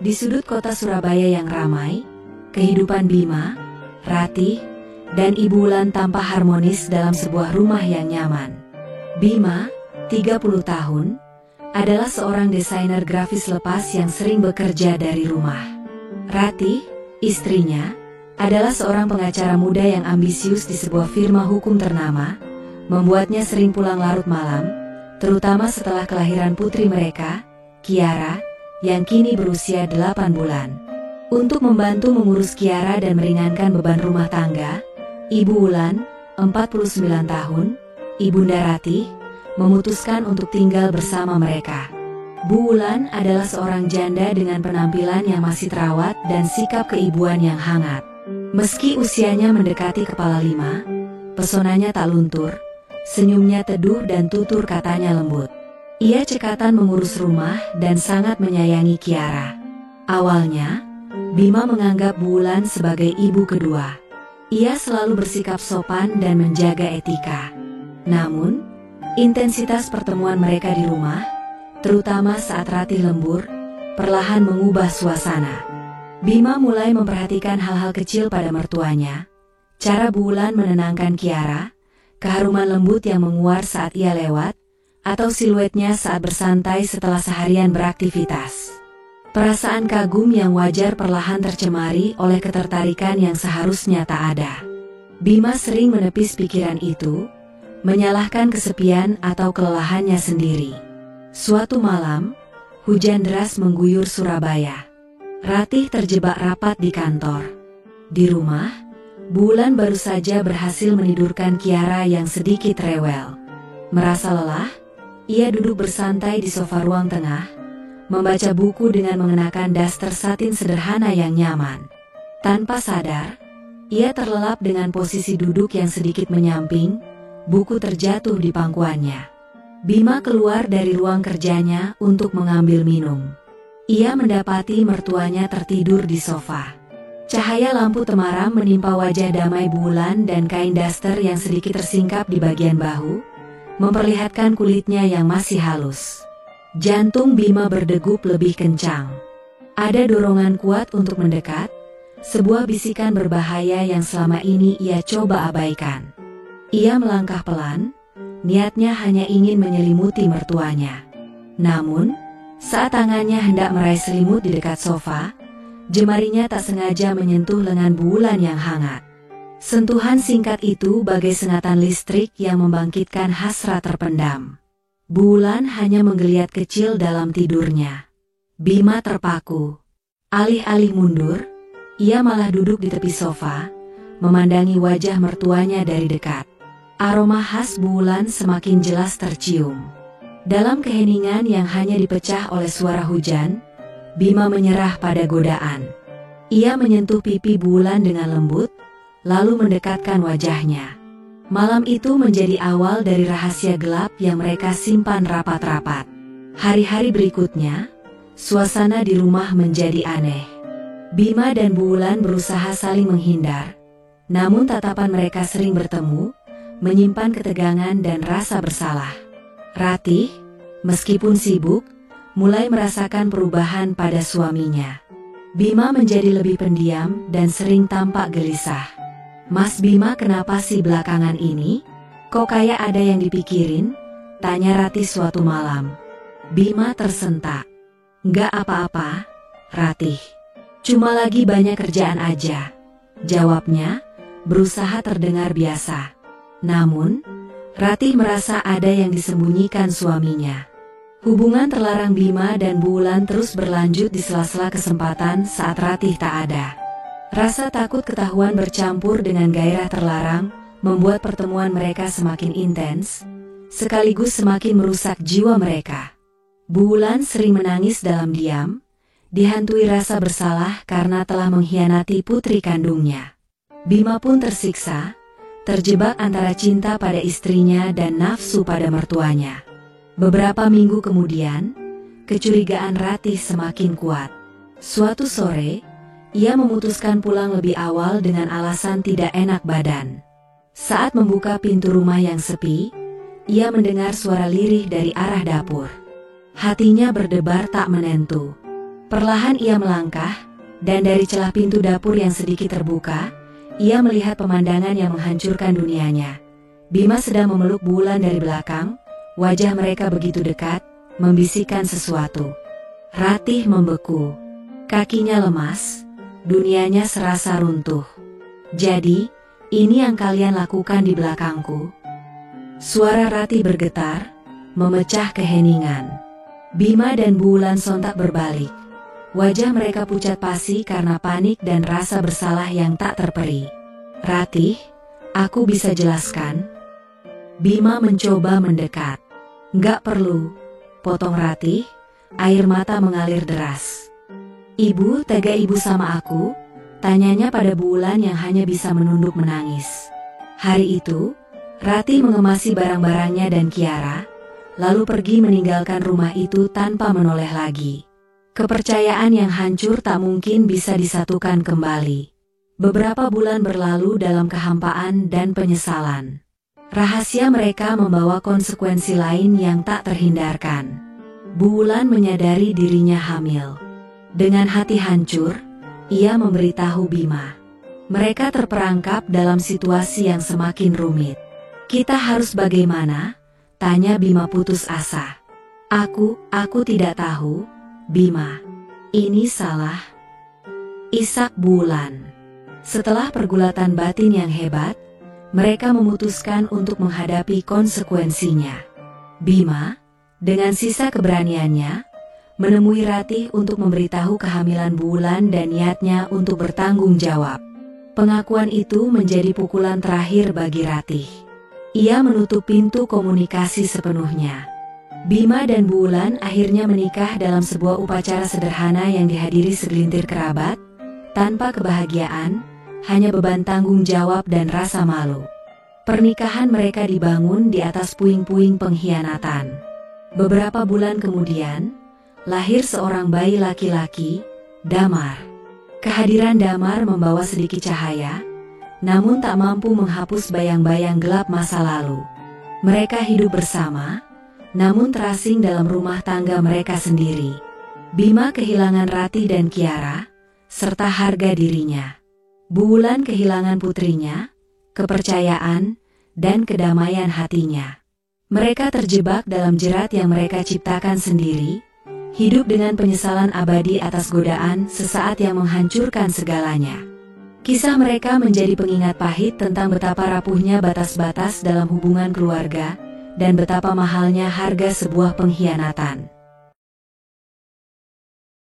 Di sudut kota Surabaya yang ramai, kehidupan Bima, Ratih, dan Ibu Wulan tampak harmonis dalam sebuah rumah yang nyaman. Bima, 30 tahun, adalah seorang desainer grafis lepas yang sering bekerja dari rumah. Ratih, istrinya, adalah seorang pengacara muda yang ambisius di sebuah firma hukum ternama, membuatnya sering pulang larut malam, terutama setelah kelahiran putri mereka, Kiara, yang kini berusia 8 bulan. Untuk membantu mengurus Kiara dan meringankan beban rumah tangga, Ibu Wulan, 49 tahun, Ibunda Ratih, memutuskan untuk tinggal bersama mereka. Bu Wulan adalah seorang janda dengan penampilan yang masih terawat dan sikap keibuan yang hangat. Meski usianya mendekati kepala 5, pesonanya tak luntur, senyumnya teduh dan tutur katanya lembut. Ia cekatan mengurus rumah dan sangat menyayangi Kiara. Awalnya, Bima menganggap Bu Wulan sebagai ibu kedua. Ia selalu bersikap sopan dan menjaga etika. Namun, intensitas pertemuan mereka di rumah, terutama saat Ratih lembur, perlahan mengubah suasana. Bima mulai memperhatikan hal-hal kecil pada mertuanya, cara Bu Wulan menenangkan Kiara, keharuman lembut yang menguar saat ia lewat, atau siluetnya saat bersantai setelah seharian beraktivitas. Perasaan kagum yang wajar perlahan tercemari oleh ketertarikan yang seharusnya tak ada. Bima sering menepis pikiran itu, menyalahkan kesepian atau kelelahannya sendiri. Suatu malam, hujan deras mengguyur Surabaya. Ratih terjebak rapat di kantor. Di rumah, Bu Wulan baru saja berhasil menidurkan Kiara yang sedikit rewel. Merasa lelah, ia duduk bersantai di sofa ruang tengah, membaca buku dengan mengenakan daster satin sederhana yang nyaman. Tanpa sadar, ia terlelap dengan posisi duduk yang sedikit menyamping, buku terjatuh di pangkuannya. Bima keluar dari ruang kerjanya untuk mengambil minum. Ia mendapati mertuanya tertidur di sofa. Cahaya lampu temaram menimpa wajah damai Bu Wulan dan kain daster yang sedikit tersingkap di bagian bahu, memperlihatkan kulitnya yang masih halus. Jantung Bima berdegup lebih kencang. Ada dorongan kuat untuk mendekat, sebuah bisikan berbahaya yang selama ini ia coba abaikan. Ia melangkah pelan, niatnya hanya ingin menyelimuti mertuanya. Namun, saat tangannya hendak meraih selimut di dekat sofa, jemarinya tak sengaja menyentuh lengan Bu Wulan yang hangat. Sentuhan singkat itu bagai sengatan listrik yang membangkitkan hasrat terpendam. Bu Wulan hanya menggeliat kecil dalam tidurnya. Bima terpaku. Alih-alih mundur, ia malah duduk di tepi sofa, memandangi wajah mertuanya dari dekat. Aroma khas Bu Wulan semakin jelas tercium. Dalam keheningan yang hanya dipecah oleh suara hujan, Bima menyerah pada godaan. Ia menyentuh pipi Bu Wulan dengan lembut, lalu mendekatkan wajahnya. Malam itu menjadi awal dari rahasia gelap yang mereka simpan rapat-rapat. Hari-hari berikutnya, suasana di rumah menjadi aneh. Bima dan Bu Wulan berusaha saling menghindar, namun tatapan mereka sering bertemu, menyimpan ketegangan dan rasa bersalah. Ratih, meskipun sibuk, mulai merasakan perubahan pada suaminya. Bima menjadi lebih pendiam dan sering tampak gelisah. "Mas Bima kenapa sih belakangan ini? Kok kayak ada yang dipikirin?" tanya Ratih suatu malam. Bima tersentak. "Nggak apa-apa, Ratih. Cuma lagi banyak kerjaan aja," jawabnya, berusaha terdengar biasa. Namun, Ratih merasa ada yang disembunyikan suaminya. Hubungan terlarang Bima dan Bu Wulan terus berlanjut di sela-sela kesempatan saat Ratih tak ada. Rasa takut ketahuan bercampur dengan gairah terlarang membuat pertemuan mereka semakin intens, sekaligus semakin merusak jiwa mereka. Bu Wulan sering menangis dalam diam, dihantui rasa bersalah karena telah mengkhianati putri kandungnya. Bima pun tersiksa, terjebak antara cinta pada istrinya dan nafsu pada mertuanya. Beberapa minggu kemudian, kecurigaan Ratih semakin kuat. Suatu sore, ia memutuskan pulang lebih awal dengan alasan tidak enak badan. Saat membuka pintu rumah yang sepi, ia mendengar suara lirih dari arah dapur. Hatinya berdebar tak menentu. Perlahan ia melangkah, dan dari celah pintu dapur yang sedikit terbuka, ia melihat pemandangan yang menghancurkan dunianya. Bima sedang memeluk Bulan dari belakang, wajah mereka begitu dekat, membisikkan sesuatu. Ratih membeku, kakinya lemas, dunianya serasa runtuh. Jadi, ini yang kalian lakukan di belakangku? Suara Ratih bergetar, memecah keheningan. Bima dan Bulan sontak berbalik. Wajah mereka pucat pasi karena panik dan rasa bersalah yang tak terperi. Ratih, aku bisa jelaskan? Bima mencoba mendekat. Nggak perlu, potong Ratih, air mata mengalir deras. Ibu, tega ibu sama aku? Tanyanya pada Bulan yang hanya bisa menunduk menangis. Hari itu, Ratih mengemasi barang-barangnya dan Kiara, lalu pergi meninggalkan rumah itu tanpa menoleh lagi. Kepercayaan yang hancur tak mungkin bisa disatukan kembali. Beberapa bulan berlalu dalam kehampaan dan penyesalan. Rahasia mereka membawa konsekuensi lain yang tak terhindarkan. Bulan menyadari dirinya hamil. Dengan hati hancur, ia memberitahu Bima. Mereka terperangkap dalam situasi yang semakin rumit. Kita harus bagaimana? Tanya Bima putus asa. Aku tidak tahu, Bima. Ini salah Ishak Bulan. Setelah pergulatan batin yang hebat, mereka memutuskan untuk menghadapi konsekuensinya. Bima, dengan sisa keberaniannya, menemui Ratih untuk memberitahu kehamilan Bulan dan niatnya untuk bertanggung jawab. Pengakuan itu menjadi pukulan terakhir bagi Ratih. Ia menutup pintu komunikasi sepenuhnya. Bima dan Bulan akhirnya menikah dalam sebuah upacara sederhana yang dihadiri segelintir kerabat, tanpa kebahagiaan, hanya beban tanggung jawab dan rasa malu. Pernikahan mereka dibangun di atas puing-puing pengkhianatan. Beberapa bulan kemudian, lahir seorang bayi laki-laki, Damar. Kehadiran Damar membawa sedikit cahaya, namun tak mampu menghapus bayang-bayang gelap masa lalu. Mereka hidup bersama, namun terasing dalam rumah tangga mereka sendiri. Bima kehilangan Ratih dan Kiara, serta harga dirinya. Bulan kehilangan putrinya, kepercayaan, dan kedamaian hatinya. Mereka terjebak dalam jerat yang mereka ciptakan sendiri, hidup dengan penyesalan abadi atas godaan sesaat yang menghancurkan segalanya. Kisah mereka menjadi pengingat pahit tentang betapa rapuhnya batas-batas dalam hubungan keluarga, dan betapa mahalnya harga sebuah pengkhianatan.